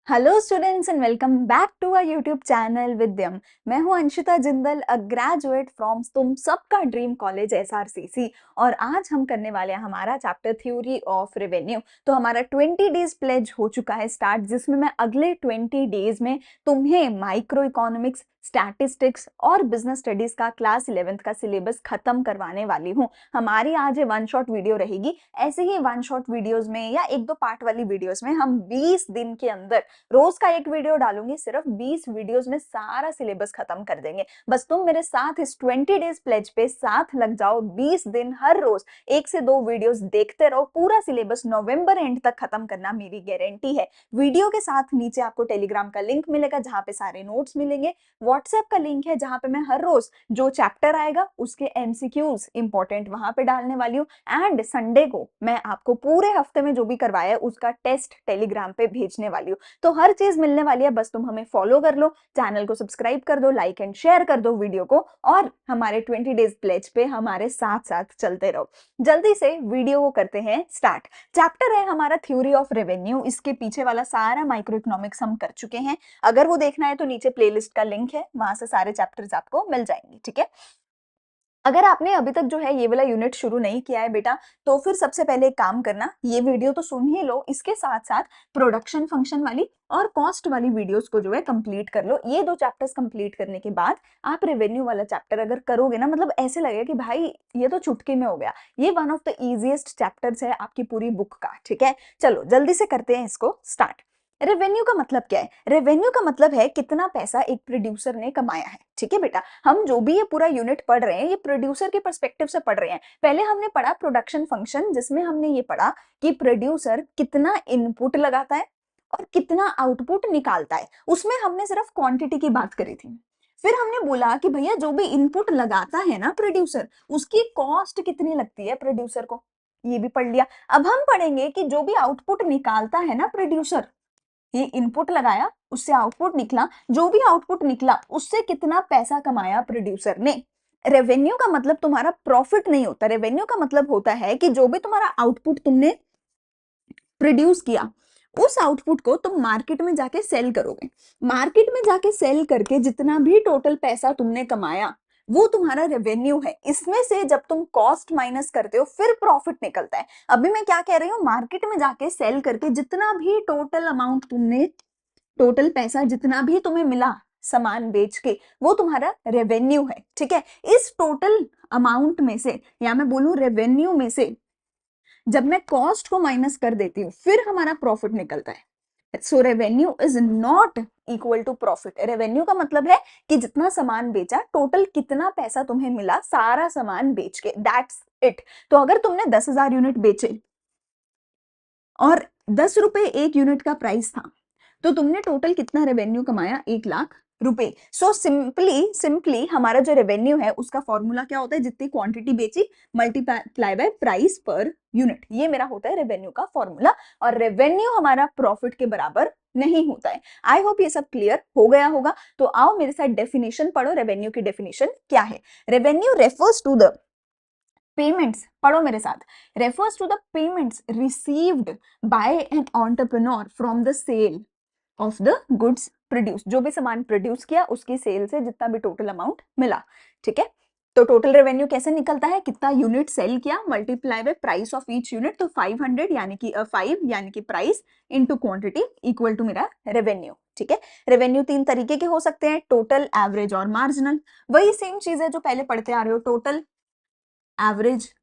Hello students and welcome back to our YouTube channel Vidyam. मैं हूं Anshita Jindal, a graduate from तुम सबका ड्रीम कॉलेज एसआरसीसी। और आज हम करने वाले हैं हमारा चैप्टर थ्योरी ऑफ रेवेन्यू। तो हमारा 20 डेज प्लेज हो चुका है स्टार्ट, जिसमें मैं अगले 20 डेज में तुम्हें माइक्रो इकोनॉमिक्स, स्टैटिस्टिक्स और बिजनेस स्टडीज का क्लास 11th का सिलेबस खत्म करवाने वाली हूँ। हमारी आज ये वन शॉट वीडियो रहेगी। ऐसे ही वन शॉट वीडियोस में या एक दो पार्ट वाली वीडियोस में हम 20 दिन के अंदर रोज का एक वीडियो डालूंगी। सिर्फ 20 वीडियोस में सारा सिलेबस खत्म कर देंगे। बस तुम मेरे साथ इस 20 डेज प्लेज पे साथ लग जाओ। 20 दिन हर रोज 1 से 2 वीडियोस देखते रहो। पूरा सिलेबस नवंबर एंड तक खत्म करना मेरी गारंटी है। वीडियो के साथ नीचे आपको टेलीग्राम का लिंक मिलेगा जहां पे सारे नोट्स मिलेंगे। व्हाट्सएप का लिंक है जहां पे मैं हर रोज जो चैप्टर आएगा उसके एमसीक्यूज इंपॉर्टेंट वहां पे डालने वाली हूँ। एंड संडे को मैं आपको पूरे हफ्ते में जो भी करवाया है उसका टेस्ट टेलीग्राम पे भेजने वाली हूँ। तो हर चीज मिलने वाली है। बस तुम हमें फॉलो कर लो, चैनल को सब्सक्राइब कर दो, लाइक एंड शेयर कर दो वीडियो को, और हमारे 20 डेज प्लेज पे हमारे साथ साथ चलते रहो। जल्दी से वीडियो को करते हैं स्टार्ट। चैप्टर है हमारा थ्योरी ऑफ रेवेन्यू। इसके पीछे वाला सारा माइक्रो इकोनॉमिक्स हम कर चुके हैं। अगर वो देखना है तो नीचे प्लेलिस्ट का लिंक है, वहां से सारे चैप्टर्स आपको मिल जाएंगे। ठीक है, अगर आपने अभी तक जो है ये वाला यूनिट शुरू नहीं किया है बेटा, तो फिर सबसे पहले एक काम करना, ये वीडियो तो सुन ही लो, इसके साथ साथ प्रोडक्शन फंक्शन वाली और कॉस्ट वाली वीडियोस को जो है कंप्लीट कर लो। ये दो चैप्टर्स कंप्लीट करने के बाद आप रेवेन्यू वाला चैप्टर अगर करोगे ना, मतलब ऐसे लगेगा कि भाई ये तो चुटकी में हो गया। ये one of the easiest chapters है आपकी पूरी बुक का। ठीक है, चलो जल्दी से करते हैं इसको स्टार्ट। रेवेन्यू का मतलब क्या है? रेवेन्यू का मतलब है कितना पैसा एक प्रोड्यूसर ने कमाया है। ठीक है बेटा, हम जो भी ये पूरा यूनिट पढ़ रहे हैं ये प्रोड्यूसर के पर्सपेक्टिव से पढ़ रहे हैं। पहले हमने पढ़ा प्रोडक्शन फंक्शन, जिसमें हमने ये पढ़ा कि प्रोड्यूसर कितना इनपुट लगाता है और कितना आउटपुट निकालता है। उसमें हमने सिर्फ क्वांटिटी की बात करी थी। फिर हमने बोला कि भैया जो भी इनपुट लगाता है ना प्रोड्यूसर, उसकी कॉस्ट कितनी लगती है प्रोड्यूसर को, ये भी पढ़ लिया। अब हम पढ़ेंगे कि जो भी आउटपुट निकालता है ना प्रोड्यूसर, ये इनपुट लगाया उससे आउटपुट निकला, जो भी आउटपुट निकला उससे कितना पैसा कमाया प्रोड्यूसर ने। रेवेन्यू का मतलब तुम्हारा प्रॉफिट नहीं होता। रेवेन्यू का मतलब होता है कि जो भी तुम्हारा आउटपुट तुमने प्रोड्यूस किया, उस आउटपुट को तुम मार्केट में जाके सेल करोगे। मार्केट में जाके सेल करके जितना भी टोटल पैसा तुमने कमाया वो तुम्हारा रेवेन्यू है। इसमें से जब तुम कॉस्ट माइनस करते हो फिर प्रॉफिट निकलता है। अभी मैं क्या कह रही हूँ, मार्केट में जाके सेल करके जितना भी टोटल अमाउंट तुमने, टोटल पैसा जितना भी तुम्हें मिला सामान बेच के, वो तुम्हारा रेवेन्यू है। ठीक है, इस टोटल अमाउंट में से, या मैं बोलूं रेवेन्यू में से, जब मैं कॉस्ट को माइनस कर देती हूँ फिर हमारा प्रॉफिट निकलता है। So revenue is not equal to profit. Revenue का मतलब है कि जितना सामान बेचा, टोटल कितना पैसा तुम्हें मिला सारा सामान बेच के, दैट्स इट। तो अगर तुमने 10,000 यूनिट बेचे और 10 रुपए एक यूनिट का प्राइस था, तो तुमने टोटल कितना रेवेन्यू कमाया? 1,00,000 रुपए। सो सिंपली हमारा जो रेवेन्यू है उसका फॉर्मूला क्या होता है? जितनी क्वांटिटी बेची multiply by price per unit, ये मेरा होता है रेवेन्यू का फॉर्मूला। और रेवेन्यू हमारा प्रॉफिट के बराबर नहीं होता है। आई होप ये सब क्लियर हो गया होगा। तो आओ मेरे साथ डेफिनेशन पढ़ो। रेवेन्यू की डेफिनेशन क्या है? Revenue refers to the payments, पढ़ो मेरे साथ, refers to the payments received by an entrepreneur from the sale of the goods produced। जो भी सामान प्रोड्यूस किया उसकी सेल से जितना भी टोटल अमाउंट मिला। ठीक है, तो टोटल रेवेन्यू कैसे निकलता है? कितना यूनिट सेल किया multiply by price of each unit. तो 500 यानी कि 5 यानी कि price into quantity equal to मेरा रेवेन्यू। ठीक है, रेवेन्यू 3 तरीके के हो सकते हैं, टोटल, एवरेज और मार्जिनल। वही सेम चीज है जो पहले पढ़ते आ रहे हो, total, average,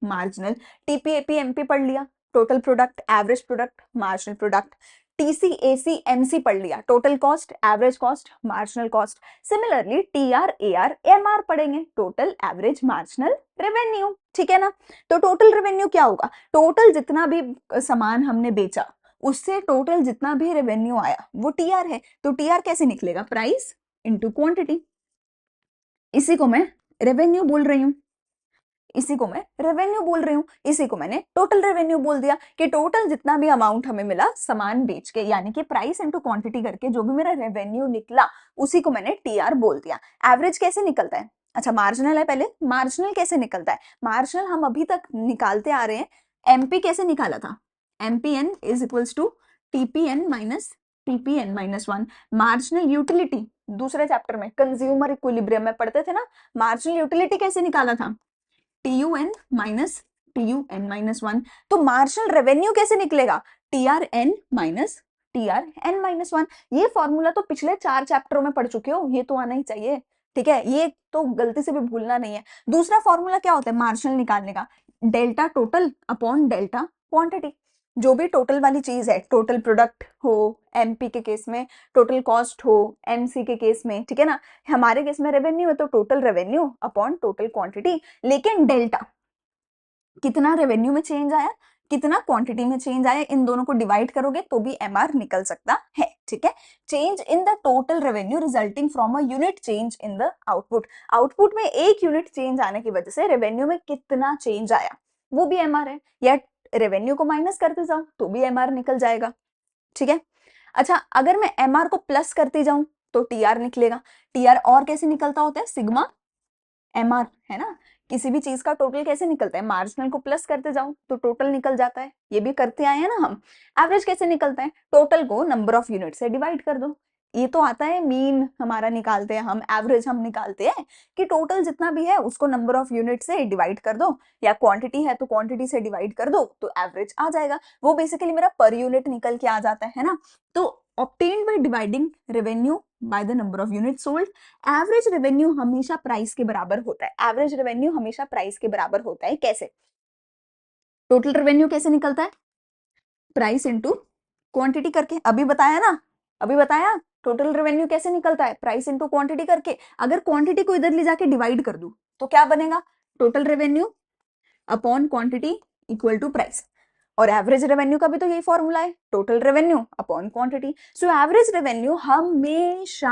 marginal. TPAP MP पढ़ लिया, total product, average product, marginal product. TC AC MC पढ़ लिया, total cost, average cost, marginal cost. Similarly TR AR MR पढ़ेंगे, टोटल, एवरेज, मार्जिनल, रेवेन्यू। ठीक है ना? तो टोटल रेवेन्यू क्या होगा? टोटल जितना भी सामान हमने बेचा उससे टोटल जितना भी रेवेन्यू आया वो टीआर है। तो टीआर कैसे निकलेगा? Price into quantity. इसी को मैं रेवेन्यू बोल रही हूँ, इसी को मैं रेवेन्यू बोल रही हूँ। इसी को मैंने टोटल रेवेन्यू बोल दिया कि टोटल जितना भी अमाउंट हमें मिला सामान बेच के, यानी कि प्राइस इनटू क्वांटिटी करके जो भी मेरा रेवेन्यू निकला उसी को मैंने टीआर बोल दिया। एवरेज कैसे निकलता है? अच्छा, मार्जिनल है पहले। मार्जिनल कैसे निकलता है? मार्जिनल हम अभी तक निकालते आ रहे हैं। एमपी कैसे निकाला था? MPN is equals to TPN minus TPN minus 1। Marginal utility दूसरे चैप्टर में कंज्यूमर इक्विलिब्रियम में पढ़ते थे ना, मार्जिनल यूटिलिटी कैसे निकाला था, TUN माइनस TUN माइनस 1। तो मार्जिनल रेवेन्यू कैसे निकलेगा, TRN माइनस TRN माइनस 1। ये फॉर्मूला तो पिछले 4 चैप्टरों में पढ़ चुके हो, ये तो आना ही चाहिए, ठीक है, ये तो गलती से भी भूलना नहीं है। दूसरा फॉर्मूला क्या होता है मार्जिनल निकालने का, delta total upon delta quantity. जो भी टोटल वाली चीज है, टोटल प्रोडक्ट हो एमपी के केस में, टोटल कॉस्ट हो एमसी के केस में, ठीक है ना, हमारे केस में रेवेन्यू है तो total revenue upon total quantity. लेकिन डेल्टा कितना रेवेन्यू में चेंज आया, कितना क्वांटिटी में चेंज आया, इन दोनों को डिवाइड करोगे तो भी एमआर निकल सकता है, ठीक है। Change in the total revenue resulting from a unit change in the output. Output में एक यूनिट चेंज आने की वजह से रेवेन्यू में कितना चेंज आया वो भी एमआर है, या रेवेन्यू को माइनस करते जाओ तो भी एमआर निकल जाएगा, ठीक है। अच्छा, अगर मैं एमआर को प्लस करती जाऊं तो टीआर निकलेगा। टीआर और कैसे निकलता होता है, सिग्मा एमआर, है ना। किसी भी चीज का टोटल कैसे निकलता है, मार्जिनल को प्लस करते जाओ तो टोटल निकल जाता है, ये भी करते आए हैं ना हम। एवरेज कैसे निकलता है, टोटल को नंबर ऑफ यूनिट से डिवाइड कर दो। ये तो आता है मीन हमारा निकालते हैं हम, एवरेज हम निकालते हैं कि टोटल जितना भी है उसको नंबर ऑफ यूनिट से डिवाइड कर दो, या क्वांटिटी है तो क्वांटिटी से डिवाइड कर दो तो एवरेज आ जाएगा। वो बेसिकली मेरा पर यूनिट निकल के आ जाता है ना। तो obtained by dividing revenue by the number of units sold, average revenue हमेशा प्राइस के बराबर होता है। एवरेज रेवेन्यू हमेशा प्राइस के बराबर होता है। कैसे, टोटल रेवेन्यू कैसे निकलता है, प्राइस इनटू क्वांटिटी करके, अभी बताया ना, अभी बताया टोटल रेवेन्यू कैसे निकलता है, प्राइस इनटू क्वांटिटी करके। अगर क्वांटिटी को इधर ले जाके डिवाइड कर दूं तो क्या बनेगा, total revenue upon quantity equal to price. और एवरेज रेवेन्यू का भी तो यही फॉर्मूला है, total revenue upon quantity. So average revenue हमेशा,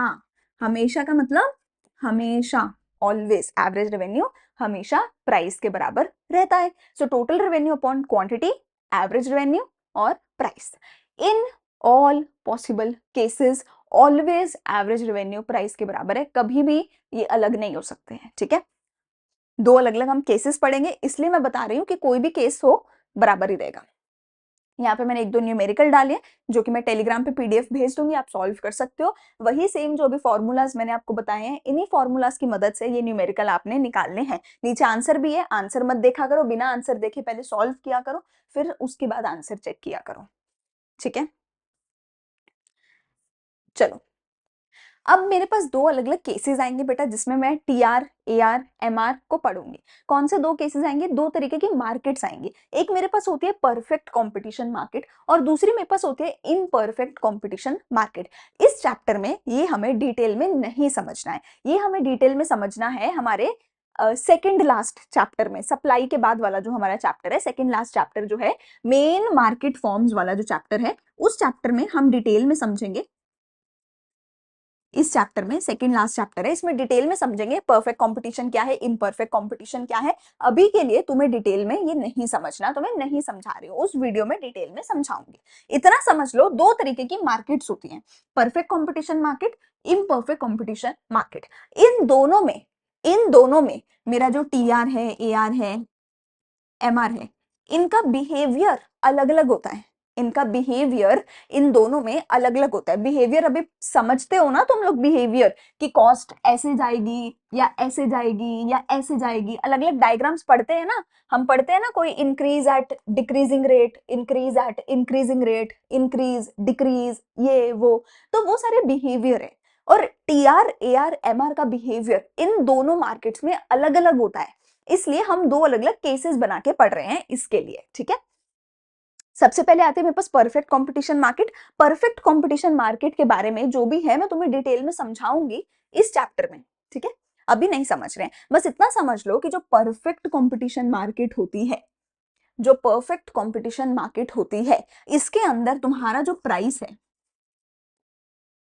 हमेशा का मतलब हमेशा, ऑलवेज एवरेज रेवेन्यू हमेशा प्राइस के बराबर रहता है। So total revenue upon quantity, average revenue और price. In all possible cases always average revenue price के बराबर है, कभी भी ये अलग नहीं हो सकते हैं, ठीक है। दो अलग अलग हम केसेस पढ़ेंगे, इसलिए मैं बता रही हूँ कि कोई भी केस हो बराबर ही रहेगा। यहाँ पे मैंने एक दो न्यूमेरिकल डाले जो कि मैं टेलीग्राम पे पीडीएफ भेज दूंगी, आप सॉल्व कर सकते हो। वही सेम जो भी फॉर्मूलाज मैंने आपको बताए हैं, इन्हीं फॉर्मूलाज की मदद से ये न्यूमेरिकल आपने निकालने हैं। नीचे आंसर भी है, आंसर मत देखा करो, बिना आंसर देखे पहले सॉल्व किया करो, फिर उसके बाद आंसर चेक किया करो, ठीक है। चलो, अब मेरे पास दो अलग अलग केसेस आएंगे बेटा, जिसमें मैं टीआर, एआर, एमआर को पढ़ूंगी। कौन से दो केसेस आएंगे, दो तरीके की मार्केट्स आएंगी। एक मेरे पास होती है परफेक्ट कंपटीशन मार्केट, और दूसरी मेरे पास होती है इनपरफेक्ट कंपटीशन मार्केट। इस चैप्टर में ये हमें डिटेल में नहीं समझना है, ये हमें डिटेल में समझना है हमारे सेकेंड लास्ट चैप्टर में। सप्लाई के बाद वाला जो हमारा चैप्टर है, सेकेंड लास्ट चैप्टर जो है, मेन मार्केट फॉर्म्स वाला जो चैप्टर है, उस चैप्टर में हम डिटेल में समझेंगे। इस चैप्टर में सेकंड लास्ट चैप्टर है, इसमें डिटेल में समझेंगे परफेक्ट कंपटीशन क्या है, इम्परफेक्ट कंपटीशन क्या है। अभी के लिए तुम्हें डिटेल में ये नहीं समझना, तो मैं नहीं समझा रही हूँ, उस वीडियो में डिटेल में समझाऊंगी। इतना समझ लो, दो तरीके की मार्केट्स होती हैं, perfect competition market, imperfect competition market. इन दोनों में मेरा जो टीआर है, एआर है, एमआर है, इनका बिहेवियर अलग अलग होता है। इनका बिहेवियर इन दोनों में अलग अलग होता है। बिहेवियर अभी समझते हो ना तुम लोग, बिहेवियर कि कॉस्ट ऐसे जाएगी या ऐसे जाएगी या ऐसे जाएगी, अलग अलग डायग्राम्स पढ़ते हैं ना हम, पढ़ते हैं ना, कोई increase at decreasing rate, increase at increasing rate, increase decrease, ये वो, तो वो सारे बिहेवियर है। और टीआर, एआर, एमआर का बिहेवियर इन दोनों मार्केट्स में अलग अलग होता है, इसलिए हम दो अलग अलग केसेस बना के पढ़ रहे हैं इसके लिए, ठीक है। सबसे पहले आते हैं मेरे पास perfect competition market. Perfect competition market के बारे में जो भी है मैं तुम्हें डिटेल में समझाऊंगी इस चैप्टर में, ठीक है। अभी नहीं समझ रहे हैं, बस इतना समझ लो कि जो परफेक्ट कंपटीशन मार्केट होती है, जो परफेक्ट कंपटीशन मार्केट होती है, इसके अंदर तुम्हारा जो प्राइस है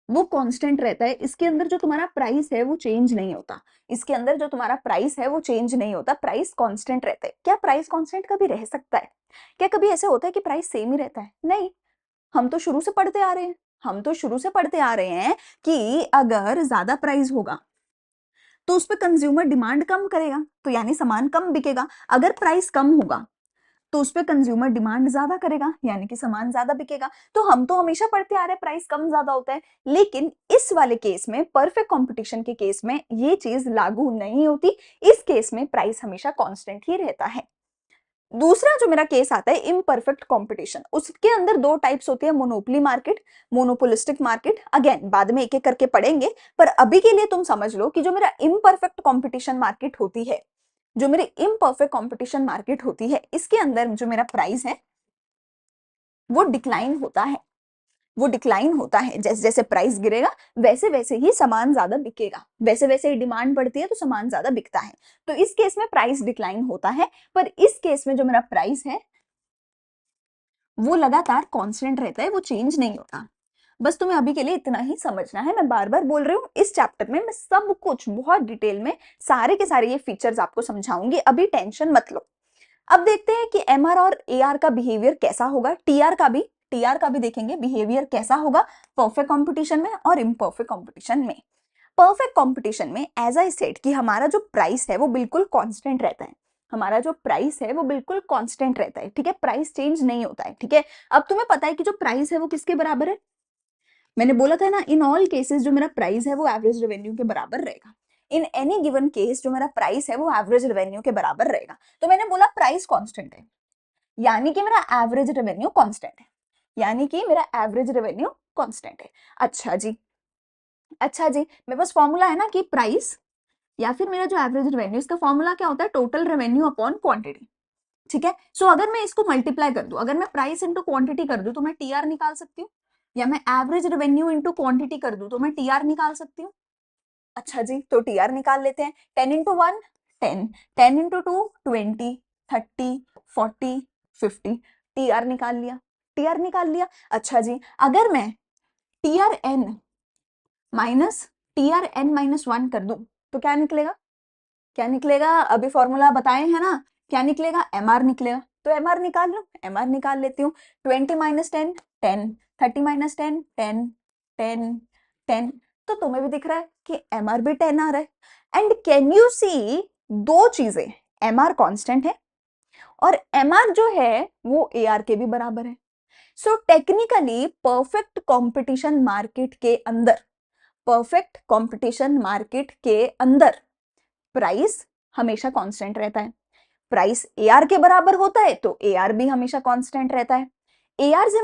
वो कांस्टेंट रहता है। इसके अंदर जो तुम्हारा प्राइस है वो चेंज नहीं होता, इसके अंदर जो तुम्हारा प्राइस है वो चेंज नहीं होता, प्राइस कांस्टेंट रहता है। क्या प्राइस कांस्टेंट कभी रह सकता है, क्या कभी ऐसे होता है कि प्राइस सेम ही रहता है, नहीं। हम तो शुरू से पढ़ते आ रहे हैं, हम तो शुरू से पढ़ते आ रहे हैं कि अगर ज्यादा प्राइस होगा तो उस पर कंज्यूमर डिमांड कम करेगा, तो यानी सामान कम बिकेगा। अगर प्राइस कम होगा तो उस पे कंज्यूमर डिमांड ज्यादा करेगा, यानी कि सामान ज्यादा बिकेगा। तो हम तो हमेशा पढ़ते आ रहे हैं प्राइस कम ज्यादा होता है, लेकिन इस वाले केस में, परफेक्ट कंपटीशन के केस में ये चीज लागू नहीं होती। इस केस में प्राइस हमेशा कांस्टेंट ही रहता है। दूसरा जो मेरा केस आता है इम्परफेक्ट कंपटीशन, उसके अंदर दो टाइप्स होती है, monopoly market, monopolistic market. Again बाद में एक एक करके पढ़ेंगे, पर अभी के लिए तुम समझ लो कि जो मेरा इम्परफेक्ट कंपटीशन मार्केट होती है, जो मेरी इम्परफेक्ट कंपटीशन मार्केट होती है, इसके अंदर जो मेरा प्राइस है वो डिक्लाइन होता है। वो डिक्लाइन होता है, जैसे जैसे प्राइस गिरेगा वैसे वैसे ही सामान ज्यादा बिकेगा, वैसे वैसे ही डिमांड बढ़ती है तो सामान ज्यादा बिकता है। तो इस केस में प्राइस डिक्लाइन होता है, पर इस केस में जो मेरा प्राइस है वो लगातार कांस्टेंट रहता है, वो चेंज नहीं होता। बस तुम्हें अभी के लिए इतना ही समझना है। मैं बार बार बोल रही हूँ, इस चैप्टर में मैं सब कुछ बहुत डिटेल में सारे के सारे ये फीचर्स आपको समझाऊंगी, अभी टेंशन मत लो। अब देखते हैं कि एमआर और एआर का बिहेवियर कैसा होगा, टीआर का भी देखेंगे बिहेवियर कैसा होगा परफेक्ट कंपटीशन में और इम्परफेक्ट कंपटीशन में। परफेक्ट कंपटीशन में एज आई सेड कि हमारा जो प्राइस है वो बिल्कुल कांस्टेंट रहता है, हमारा जो प्राइस है वो बिल्कुल कांस्टेंट रहता है, ठीक है, प्राइस चेंज नहीं होता है, ठीक है। अब तुम्हें पता है कि जो प्राइस है वो किसके बराबर है, मैंने बोला था ना, इन ऑल केसेस जो मेरा प्राइस है वो एवरेज रेवेन्यू के बराबर रहेगा। इन एनी गिवन केस जो मेरा प्राइस है वो एवरेज रेवेन्यू के बराबर रहेगा। तो मैंने बोला प्राइस कांस्टेंट है, यानी कि मेरा एवरेज रेवेन्यू कांस्टेंट है, यानी कि मेरा एवरेज रेवेन्यू कांस्टेंट है। अच्छा जी, अच्छा जी, मेरे पास फॉर्मूला है ना कि प्राइस या फिर मेरा जो एवरेज रेवेन्यू, इसका फॉर्मूला क्या होता है, टोटल रेवेन्यू अपॉन क्वांटिटी, ठीक है। सो अगर मैं इसको मल्टीप्लाई कर दूं, अगर मैं प्राइस इंटू क्वांटिटी कर दूं तो मैं टीआर निकाल सकती हूँ, या मैं एवरेज रेवेन्यू इंटू क्वांटिटी कर दूं तो मैं टीआर निकाल सकती हूँ। अच्छा जी, तो टीआर निकाल लेते हैं। 10 इंटू 1 10, 10 इंटू 2 20, 30, 40, 50, टीआर निकाल लिया, टीआर निकाल लिया। अच्छा जी, अगर मैं TR n minus TR n minus 1 कर दूं तो क्या निकलेगा, क्या निकलेगा, अभी फॉर्मूला बताए हैं ना, क्या निकलेगा, एमआर निकलेगा। तो एमआर निकाल लो, एमआर निकाल लेती हूँ। 20 माइनस 10 10, 30 माइनस 10 10, 10 10। तो तुम्हें भी दिख रहा है कि एमआर भी 10 आ रहा है। एंड कैन यू सी दो चीजें, एमआर कांस्टेंट है और एमआर जो है वो एआर के भी बराबर है। So technically perfect competition market के अंदर, परफेक्ट कंपटीशन मार्केट के अंदर प्राइस हमेशा कांस्टेंट रहता है। प्राइस एआर के बराबर होता है तो एआर भी हमेशा कांस्टेंट रहता है। एआर से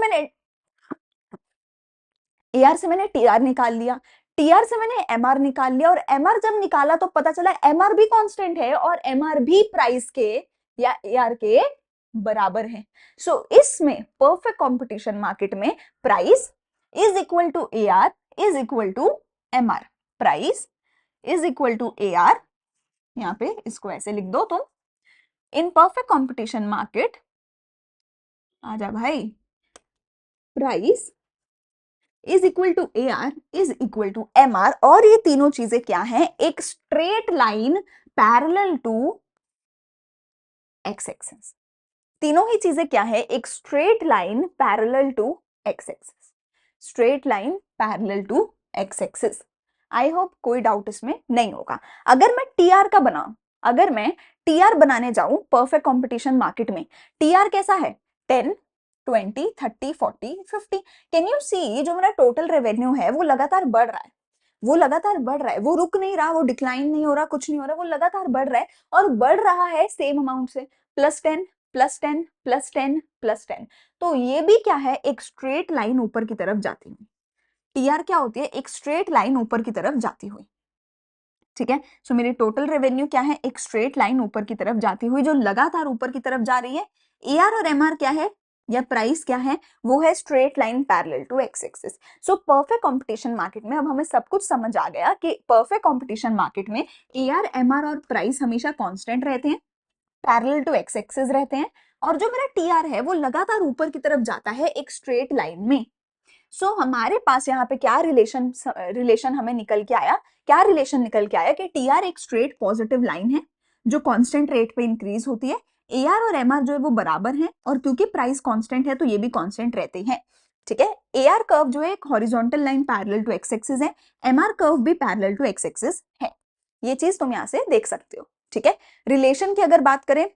मैंने टीआर निकाल लिया, टीआर से मैंने एमआर निकाल लिया, और एमआर जब निकाला तो पता चला एमआर भी कांस्टेंट है और एमआर भी प्राइस के या एआर के बराबर है। सो इसमें परफेक्ट कंपटीशन मार्केट में price is equal to AR is equal to MR, price is equal to AR, यहाँ पे इसको ऐसे लिख दो तुम, इन परफेक्ट कंपटीशन मार्केट, आजा भाई, price is equal to AR is equal to MR, और ये तीनों चीजें क्या हैं, एक straight line parallel to x axis. तीनों ही चीजें क्या है, एक straight line parallel to x axis, straight line parallel to x axis. I hope कोई डाउट इसमें नहीं होगा। अगर मैं टीआर का बनाऊं, अगर मैं टीआर बनाने जाऊं परफेक्ट कंपटीशन मार्केट में, टीआर कैसा है, 10 20 30 40 50। कैन यू सी जो मेरा टोटल रेवेन्यू है वो लगातार बढ़ रहा है, वो लगातार बढ़ रहा है, वो रुक नहीं रहा, वो डिक्लाइन नहीं हो रहा, कुछ नहीं हो रहा, वो लगातार बढ़ रहा है, और बढ़ रहा है सेम अमाउंट से, +10 +10 +10 +10। तो ये भी क्या है, एक स्ट्रेट लाइन ऊपर की तरफ जाती हुई। टीआर क्या होती है, एक स्ट्रेट लाइन ऊपर की तरफ जाती हुई, ठीक है। सो मेरी टोटल रेवेन्यू क्या है, एक स्ट्रेट लाइन ऊपर की तरफ जाती हुई जो लगातार ऊपर की तरफ जा रही है। एआर और एमआर क्या है, या प्राइस क्या है, वो है straight line parallel to x axis. So perfect competition market में अब हमें सब कुछ समझ आ गया कि परफेक्ट कंपटीशन मार्केट में एआर एमआर और प्राइस हमेशा कांस्टेंट रहते हैं, पैरेलल टू एक्स एक्सिस रहते हैं, और जो मेरा टीआर है वो लगातार ऊपर की तरफ जाता है एक स्ट्रेट लाइन में। सो हमारे पास यहाँ पे क्या रिलेशन हमें निकल के आया, क्या रिलेशन निकल के आया कि टीआर एक स्ट्रेट पॉजिटिव लाइन है जो कांस्टेंट रेट पे इंक्रीज होती है, एआर और एमआर जो है वो बराबर हैं, और क्योंकि प्राइस कांस्टेंट है तो ये भी कांस्टेंट रहते हैं, ठीक है। एआर कर्व जो है एक horizontal line parallel to x axis है, एमआर कर्व भी पैरेलल टू एक्स एक्सिस है, ये चीज तुम यहाँ से देख सकते हो, ठीक है। रिलेशन की अगर बात करें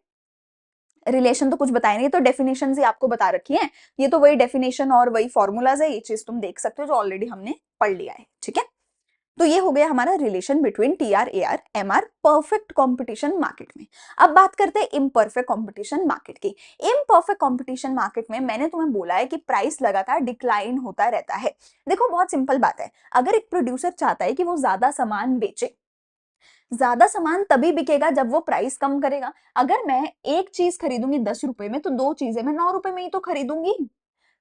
रिलेशन तो कुछ बताया नहीं, तो डेफिनेशन ही आपको बता रखी है, ये तो वही डेफिनेशन और वही फॉर्मूलाज है, ये चीज तुम देख सकते हो जो ऑलरेडी हमने पढ़ लिया है, ठीक है। तो ये हो गया हमारा relation between T R, A R, M R perfect competition market में। अब बात करते हैं इम्परफेक्ट कंपटीशन मार्केट की। इम्परफेक्ट कंपटीशन मार्केट में मैंने तुम्हें बोला है कि प्राइस लगातार डिक्लाइन होता रहता है। देखो बहुत सिंपल बात है, अगर एक प्रोड्यूसर चाहता है कि वो ज्यादा सामान बेचे, ज्यादा सामान तभी बिकेगा जब वो प्राइस कम करेगा। अगर मैं एक चीज खरीदूंगी 10 रुपए में, तो दो चीजें मैं 9 रुपए में ही तो खरीदूंगी।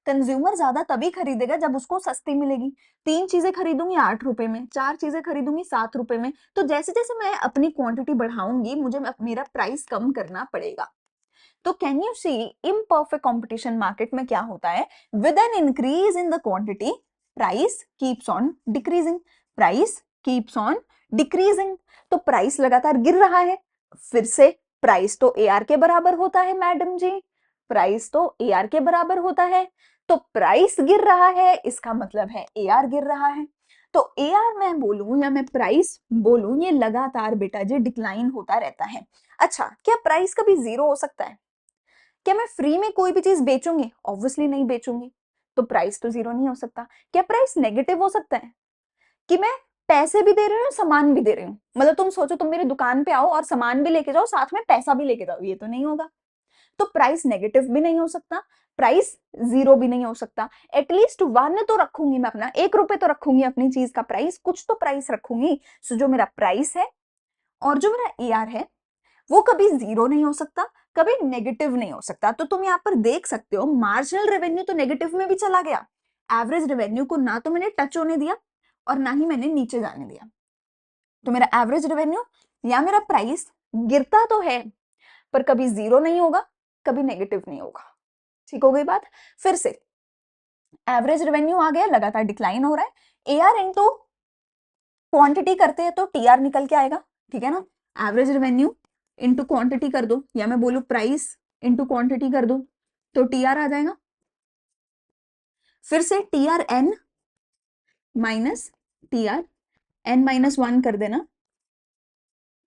कंज्यूमर ज्यादा तभी खरीदेगा जब उसको सस्ती मिलेगी। तीन चीजें खरीदूंगी 8 रुपए में, चार चीजें खरीदूंगी 7 रुपए में, तो जैसे जैसे मैं अपनी क्वांटिटी बढ़ाऊंगी मुझे मेरा प्राइस कम करना पड़ेगा। तो can you see imperfect competition market में क्या होता है, with an increase in the quantity price keeps on decreasing, price keeps on decreasing. तो प्राइस लगातार गिर रहा है, फिर से प्राइस तो एआर के बराबर होता है मैडम जी, प्राइस तो एआर के बराबर होता है। तो प्राइस गिर रहा है इसका मतलब है एआर गिर रहा है। तो एआर मैं बोलूं या मैं प्राइस बोलूं, ये लगातार बेटा जी डिक्लाइन होता रहता है। अच्छा, क्या प्राइस कभी जीरो हो सकता है? क्या मैं फ्री में कोई भी चीज बेचूंगी? ऑब्वियसली नहीं बेचूंगी, तो प्राइस तो जीरो नहीं हो सकता। क्या प्राइस नेगेटिव हो सकता है कि मैं पैसे भी दे रही हूँ सामान भी दे रही हूँ? मतलब तुम सोचो, तुम मेरी दुकान पे आओ और सामान भी लेके जाओ, साथ में पैसा भी लेके जाओ, ये तो नहीं होगा। तो प्राइस नेगेटिव भी नहीं हो सकता, प्राइस जीरो भी नहीं हो सकता। एटलीस्ट वन तो रखूंगी मैं अपना, 1 रुपए तो रखूंगी अपनी चीज का प्राइस, कुछ तो प्राइस रखूंगी। सो जो मेरा प्राइस है और जो मेरा एआर है वो कभी जीरो नहीं हो सकता, कभी नेगेटिव नहीं हो सकता। तो तुम यहाँ पर देख सकते हो मार्जिनल रेवेन्यू तो नेगेटिव में भी चला गया, एवरेज रेवेन्यू को ना तो मैंने टच होने दिया और ना ही मैंने नीचे जाने दिया। तो मेरा एवरेज रेवेन्यू या मेरा प्राइस गिरता तो है, पर कभी जीरो नहीं होगा, कभी नेगेटिव नहीं होगा। ठीक हो गई बात। फिर से एवरेज रेवेन्यू आ गया, लगातार डिक्लाइन हो रहा है, एआर इंटू क्वांटिटी करते हैं तो टीआर निकल के आएगा, ठीक है ना। एवरेज रेवेन्यू इंटू क्वांटिटी कर दो, या मैं बोलू प्राइस इंटू क्वांटिटी कर दो, तो टीआर आ जाएगा। फिर से TR n minus TR n minus 1 कर देना,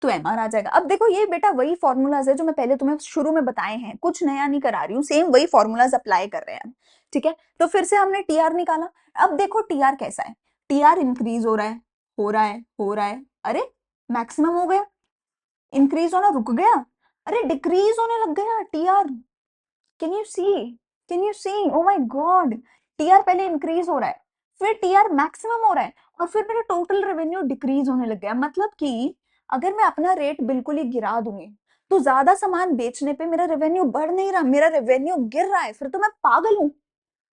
तो एमआर आ जाएगा। अब देखो ये बेटा वही फॉर्मूलाज है जो मैं पहले तुम्हें शुरू में बताए हैं, कुछ नया नहीं करा रही हूँ, सेम वही फॉर्मूलाज अप्लाई कर रहे हैं, ठीक है। तो फिर से हमने टीआर निकाला। अब देखो टीआर कैसा है, टीआर इंक्रीज हो रहा है, हो रहा है, हो रहा है, अरे मैक्सिमम हो गया, इंक्रीज होना रुक गया, अरे डिक्रीज होने लग गया TR. Can you see, can you see, oh my god, TR पहले इंक्रीज हो रहा है, फिर टीआर मैक्सिमम हो रहा है, और फिर मेरा टोटल रेवेन्यू डिक्रीज होने लग गया। मतलब कि अगर मैं अपना रेट बिल्कुल ही गिरा दूंगी तो ज्यादा सामान बेचने पे मेरा रेवेन्यू बढ़ नहीं रहा, मेरा रेवेन्यू गिर रहा है, फिर तो मैं पागल हूं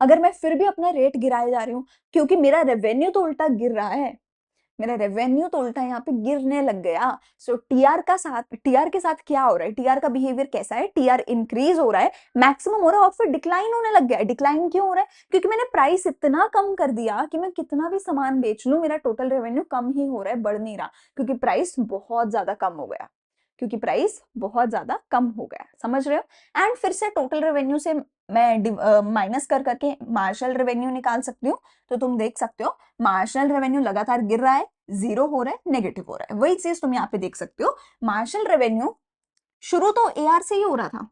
अगर मैं फिर भी अपना रेट गिराए जा रही हूँ, क्योंकि मेरा रेवेन्यू तो उल्टा गिर रहा है, मेरा रेवेन्यू तो उल्टा यहाँ पे गिरने लग गया। सो टीआर के साथ क्या हो रहा है, टीआर का बिहेवियर कैसा है, टीआर इंक्रीज हो रहा है, मैक्सिमम हो रहा है, और फिर डिक्लाइन होने लग गया है। डिक्लाइन क्यों हो रहा है? क्योंकि मैंने प्राइस इतना कम कर दिया कि मैं कितना भी सामान बेच लूं मेरा टोटल रेवेन्यू कम ही हो रहा है, बढ़ नहीं रहा, क्योंकि प्राइस बहुत ज्यादा कम हो गया, क्योंकि प्राइस बहुत ज्यादा कम हो गया, समझ रहे हो। एंड फिर से टोटल रेवेन्यू से मैं माइनस कर करके मार्जिनल रेवेन्यू निकाल सकती हूँ। तो तुम देख सकते हो मार्जिनल रेवेन्यू लगातार गिर रहा है, जीरो हो रहा है, नेगेटिव हो रहा है, वही चीज तुम यहाँ पे देख सकते हो। मार्जिनल रेवेन्यू शुरू तो एआर से ही हो रहा था,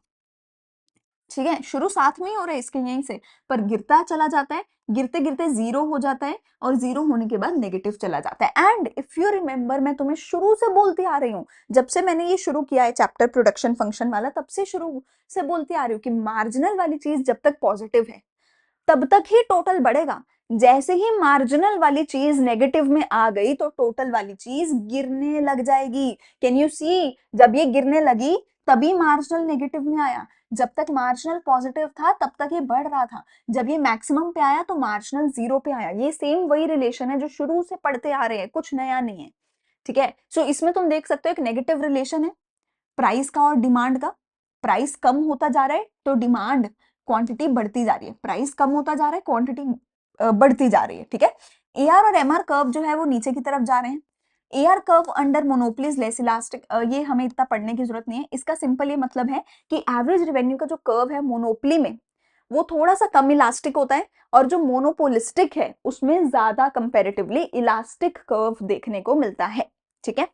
ठीक है, शुरू साथ में ही हो रहा है इसके यहीं से, पर गिरता चला जाता है, गिरते गिरते जीरो हो जाता है, और जीरो होने के बाद नेगेटिव चला जाता है। एंड इफ यू रिमेंबर, मैं तुम्हें शुरू से बोलती आ रही हूँ, जब से मैंने ये शुरू किया है चैप्टर प्रोडक्शन फंक्शन वाला, तब से शुरू से बोलती आ रही हूँ कि मार्जिनल वाली चीज जब तक पॉजिटिव है तब तक ही टोटल बढ़ेगा, जैसे ही मार्जिनल वाली चीज नेगेटिव में आ गई तो टोटल वाली चीज गिरने लग जाएगी। कैन यू सी, जब ये गिरने लगी तभी मार्जिनल नेगेटिव में आया, जब तक मार्जिनल पॉजिटिव था तब तक ये बढ़ रहा था, जब ये मैक्सिमम पे आया तो मार्जिनल जीरो पे आया। ये सेम वही रिलेशन है जो शुरू से पढ़ते आ रहे हैं, कुछ नया नहीं है, ठीक है। सो इसमें तुम देख सकते हो एक नेगेटिव रिलेशन है प्राइस का और डिमांड का। प्राइस कम होता जा रहा है तो डिमांड क्वांटिटी बढ़ती जा रही है, प्राइस कम होता जा रहा है, क्वांटिटी बढ़ती जा रही है, ठीक है। एआर और एमआर कर्व जो है वो नीचे की तरफ जा रहे हैं। AR curve under monopolies less elastic, ये हमें इतना पढ़ने की जरूरत नहीं है, इसका सिंपल ये मतलब है कि एवरेज रेवेन्यू का जो कर्व है मोनोपोली में वो थोड़ा सा कम इलास्टिक होता है, और जो मोनोपोलिस्टिक है उसमें ज्यादा कंपैरेटिवली इलास्टिक कर्व देखने को मिलता है, ठीक है।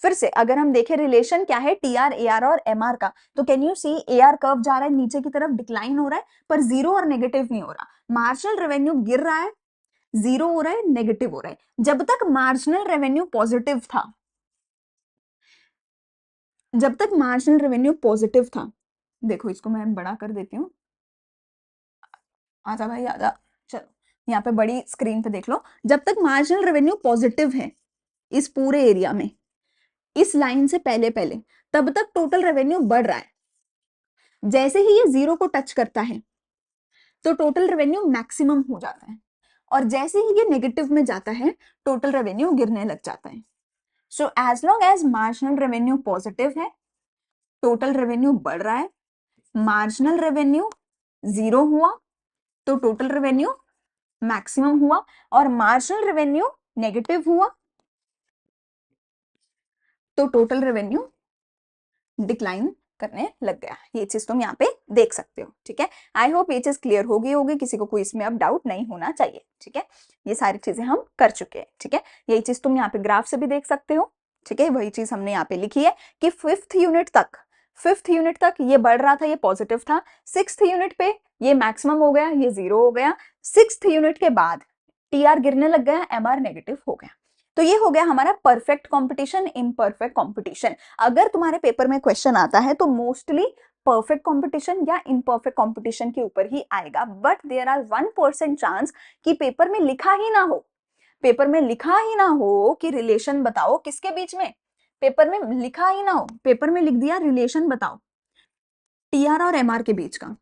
फिर से अगर हम देखें रिलेशन क्या है टी आर ए आर और एम आर का, तो can you see A R curve जा रहा है नीचे की तरफ, डिक्लाइन हो रहा है, पर जीरो और नेगेटिव नहीं हो रहा। मार्जिनल रेवेन्यू गिर रहा है, जीरो हो रहा है, नेगेटिव हो रहा है। जब तक मार्जिनल रेवेन्यू पॉजिटिव था, जब तक मार्जिनल रेवेन्यू पॉजिटिव था, देखो इसको मैं बड़ा कर देती हूँ, आजा भाई आजा, चलो यहाँ पे बड़ी स्क्रीन पे देख लो। जब तक मार्जिनल रेवेन्यू पॉजिटिव है इस पूरे एरिया में, इस लाइन से पहले पहले, तब तक टोटल रेवेन्यू बढ़ रहा है। जैसे ही ये जीरो को टच करता है तो टोटल रेवेन्यू मैक्सिमम हो जाता है, और जैसे ही ये नेगेटिव में जाता है टोटल रेवेन्यू गिरने लग जाता है। So as long as marginal revenue positive है, टोटल रेवेन्यू बढ़ रहा है। मार्जिनल रेवेन्यू जीरो हुआ तो टोटल रेवेन्यू मैक्सिमम हुआ, और मार्जिनल रेवेन्यू नेगेटिव हुआ तो टोटल रेवेन्यू डिक्लाइन करने लग गया। ये चीज तुम यहाँ पे देख सकते हो, ठीक है। आई होप ये चीज क्लियर होगी, किसी को कोई इसमें अब डाउट नहीं होना चाहिए, ठीक है। ये सारी चीजें हम कर चुके हैं, ठीक है। यही चीज तुम यहाँ पे ग्राफ से भी देख सकते हो, ठीक है। वही चीज हमने यहाँ पे लिखी है कि फिफ्थ यूनिट तक ये बढ़ रहा था, ये पॉजिटिव था। सिक्स्थ यूनिट पे ये मैक्सिमम हो गया, ये जीरो हो गया। सिक्स्थ यूनिट के बाद टीआर गिरने लग गया, एमआर नेगेटिव हो गया। तो ये हो गया हमारा परफेक्ट कंपटीशन, इम्परफेक्ट कंपटीशन। अगर तुम्हारे पेपर में क्वेश्चन आता है तो मोस्टली परफेक्ट कंपटीशन या इम्परफेक्ट कंपटीशन के ऊपर ही आएगा, बट देयर आर 1% चांस कि पेपर में लिखा ही ना हो, पेपर में लिखा ही ना हो कि रिलेशन बताओ किसके बीच में, पेपर में लिखा ही ना हो, पेपर में लिख दिया रिलेशन बताओ टीआर और एमआर के बीच का,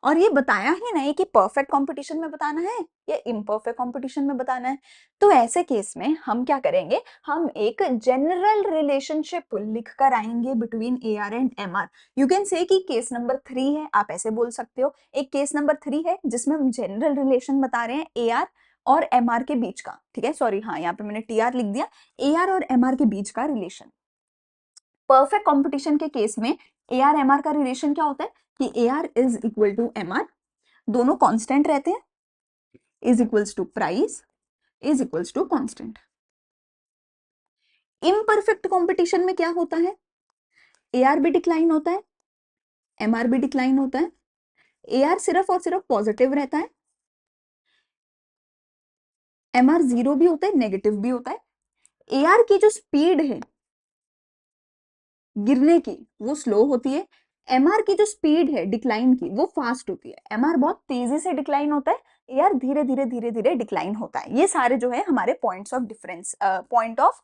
और ये बताया ही नहीं कि परफेक्ट कंपटीशन में बताना है या इम्परफेक्ट कंपटीशन में बताना है। तो ऐसे केस में हम क्या करेंगे, हम एक जनरल रिलेशनशिप लिख कर आएंगे between A R and M R. You can say कि केस नंबर 3 है, आप ऐसे बोल सकते हो, एक केस नंबर 3 है जिसमें हम जनरल रिलेशन बता रहे हैं ए आर और एम आर के बीच का, ठीक है। सॉरी, हाँ यहाँ पे मैंने टी आर लिख दिया, ए आर और एम आर के बीच का रिलेशन। परफेक्ट कंपटीशन के केस में ए आर एम आर का रिलेशन क्या होता है कि A R is equal to M R, दोनों कांस्टेंट रहते हैं, is equals to price is equals to constant. Imperfect competition में क्या होता है, ए आर भी डिक्लाइन होता है, एम आर भी डिक्लाइन होता है, ए आर सिर्फ और सिर्फ पॉजिटिव रहता है, एम आर जीरो भी होता है, नेगेटिव भी होता है। ए आर की जो स्पीड है गिरने की वो स्लो होती है, एमआर की जो स्पीड है डिक्लाइन की वो फास्ट होती है। एमआर बहुत तेजी से डिक्लाइन होता है, एआर धीरे धीरे डिक्लाइन होता है। ये सारे जो है हमारे points of difference, point of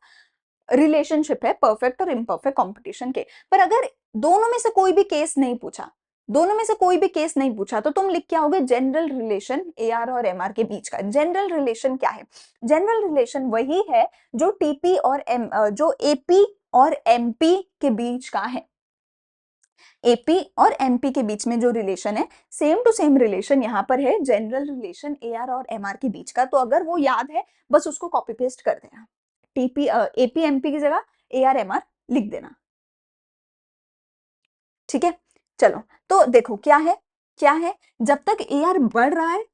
relationship है परफेक्ट और इम्परफेक्ट कंपटीशन के। पर अगर दोनों में से कोई भी केस नहीं पूछा, दोनों में से कोई भी केस नहीं पूछा, तो तुम लिख के आओगे जनरल रिलेशन ए आर और एम आर के बीच का। जनरल रिलेशन क्या है, जनरल रिलेशन वही है जो टीपी और एम, जो एपी और एमपी के बीच का है। एपी और एमपी के बीच में जो रिलेशन है, सेम टू सेम रिलेशन यहाँ पर है, जनरल रिलेशन ए आर और एम आर के बीच का। तो अगर वो याद है बस उसको कॉपी पेस्ट कर देना, टीपी एपी एमपी की जगह ए आर एम आर लिख देना, ठीक है। चलो तो देखो क्या है, जब तक ए आर बढ़ रहा है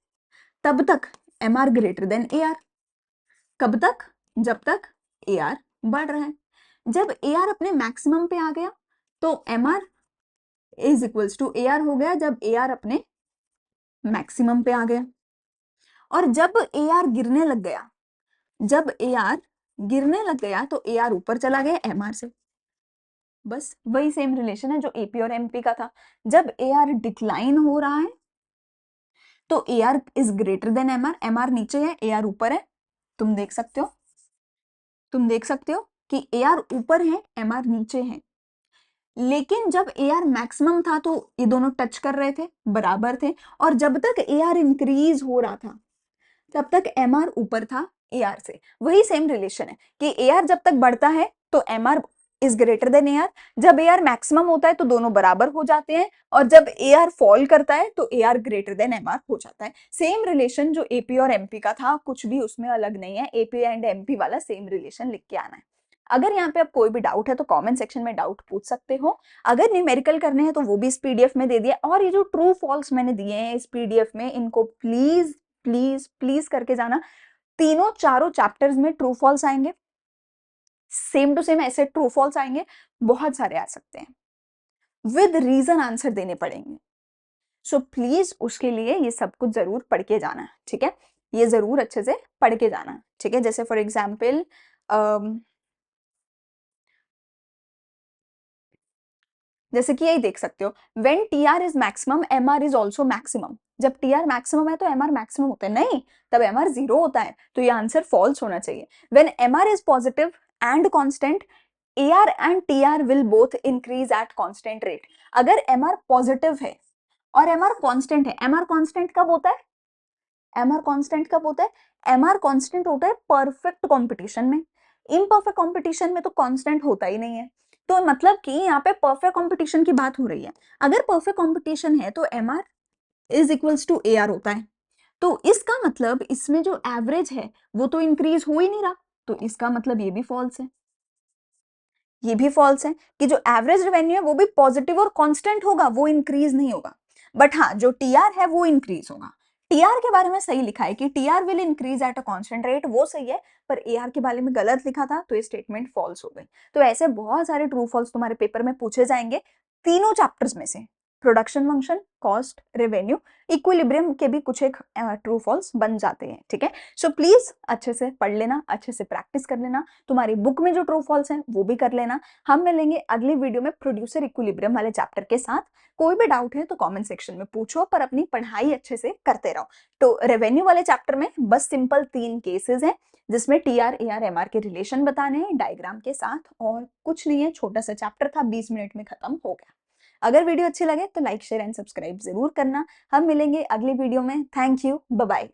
तब तक M R greater than A R. कब तक, जब तक ए आर बढ़ रहा है। जब ए आर अपने मैक्सिमम पे आ गया तो M R is equals to A R हो गया, जब ए आर अपने मैक्सिमम पे आ गया। और जब ए आर गिरने लग गया, जब ए आर गिरने लग गया तो ए आर ऊपर चला गया एम आर से। बस वही सेम रिलेशन है जो एपी और एमपी का था। जब ए आर डिक्लाइन हो रहा है तो A R is greater than M R, M R नीचे है, ए आर ऊपर है। तुम देख सकते हो, तुम देख सकते हो कि ए आर ऊपर है, एम आर नीचे है। लेकिन जब ए आर मैक्सिमम था तो ये दोनों टच कर रहे थे, बराबर थे। और जब तक ए आर इंक्रीज हो रहा था तब तक एम आर ऊपर था ए आर से। वही सेम रिलेशन है कि ए आर जब तक बढ़ता है तो M R is greater than A R, जब ए आर मैक्सिमम होता है तो दोनों बराबर हो जाते हैं, और जब ए आर फॉल करता है तो A R greater than M R हो जाता है। सेम रिलेशन जो एपी और एमपी का था, कुछ भी उसमें अलग नहीं है, एपी एंड एमपी वाला सेम रिलेशन लिख के आना है। अगर यहाँ पे अब कोई भी डाउट है तो कमेंट सेक्शन में डाउट पूछ सकते हो। अगर न्यूमेरिकल करने हैं तो वो भी इस पीडीएफ में दे दिया, और ये जो ट्रू फॉल्स मैंने दिए हैं इस पीडीएफ में, इनको प्लीज प्लीज प्लीज करके जाना। तीनों चारों चैप्टर्स में ट्रू फॉल्स आएंगे, सेम टू सेम ऐसे ट्रू फॉल्स आएंगे, बहुत सारे आ सकते हैं, विद रीजन आंसर देने पड़ेंगे। सो प्लीज उसके लिए ये सब कुछ जरूर पढ़ के जाना है, ठीक है, ये जरूर अच्छे से पढ़ के जाना, ठीक है। जैसे फॉर एग्जाम्पल जैसे कि यही देख सकते हो, when T R is maximum M R is also maximum. जब टी आर मैक्सिमम है तो एम आर मैक्सिमम होता है, नहीं, तब एम आर जीरो होता है, तो ये आंसर फॉल्स होना चाहिए। When M R is positive and constant, A R and T R will both increase at constant rate. अगर एम आर पॉजिटिव है और एम आर कॉन्स्टेंट है, एम आर कॉन्स्टेंट कब होता है, एम आर कॉन्स्टेंट कब होता है, एम आर कॉन्स्टेंट होता है परफेक्ट कॉम्पिटिशन में, इम्परफेक्ट कॉम्पिटिशन में तो कॉन्स्टेंट होता ही नहीं है। तो मतलब कि यहाँ पे परफेक्ट कॉम्पिटिशन की बात हो रही है, अगर परफेक्ट कॉम्पिटिशन है तो M R is equals to A R होता है, तो इसका मतलब इसमें जो एवरेज है वो तो इंक्रीज हो ही नहीं रहा, तो इसका मतलब ये भी फॉल्स है, ये भी फॉल्स है कि जो एवरेज रेवेन्यू है वो भी पॉजिटिव और कांस्टेंट होगा, वो इंक्रीज नहीं होगा। बट हाँ, जो टीआर है वो इंक्रीज होगा। टीआर के बारे में सही लिखा है कि TR will increase at a constant rate, वो सही है, पर एआर के बारे में गलत लिखा था, तो ये स्टेटमेंट फॉल्स हो गई। तो ऐसे बहुत सारे ट्रू फॉल्स तुम्हारे पेपर में पूछे जाएंगे, तीनों चैप्टर्स में से, production function, cost, revenue, equilibrium के भी कुछ एक ट्रू फॉल्स बन जाते हैं, ठीक है। सो प्लीज अच्छे से पढ़ लेना, अच्छे से प्रैक्टिस कर लेना, तुम्हारी बुक में जो ट्रू फॉल्स हैं वो भी कर लेना। हम मिलेंगे अगली वीडियो में प्रोड्यूसर इक्विलिब्रियम वाले चैप्टर के साथ। कोई भी डाउट है तो कमेंट सेक्शन में पूछो, पर अपनी पढ़ाई अच्छे से करते रहो। तो रेवेन्यू वाले चैप्टर में बस सिंपल 3 केसेस हैं, जिसमें T R A R M R के रिलेशन बताने हैं डायग्राम के साथ, और कुछ नहीं है, छोटा सा चैप्टर था, 20 मिनट में खत्म हो गया। अगर वीडियो अच्छी लगे तो लाइक शेयर एंड सब्सक्राइब जरूर करना। हम मिलेंगे अगली वीडियो में। Thank you, bye bye.